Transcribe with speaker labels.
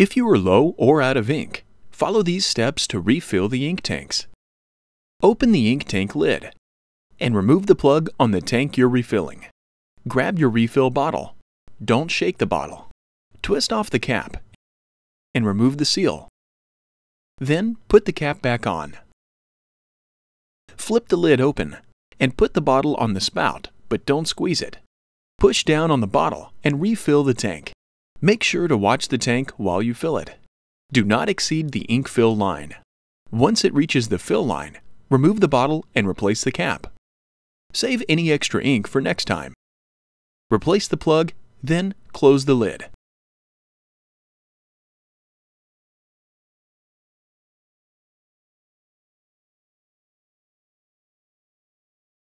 Speaker 1: If you are low or out of ink, follow these steps to refill the ink tanks. Open the ink tank lid and remove the plug on the tank you're refilling. Grab your refill bottle. Don't shake the bottle. Twist off the cap and remove the seal. Then put the cap back on. Flip the lid open and put the bottle on the spout, but don't squeeze it. Push down on the bottle and refill the tank. Make sure to watch the tank while you fill it. Do not exceed the ink fill line. Once it reaches the fill line, remove the bottle and replace the cap. Save any extra ink for next time. Replace the plug, then close the lid.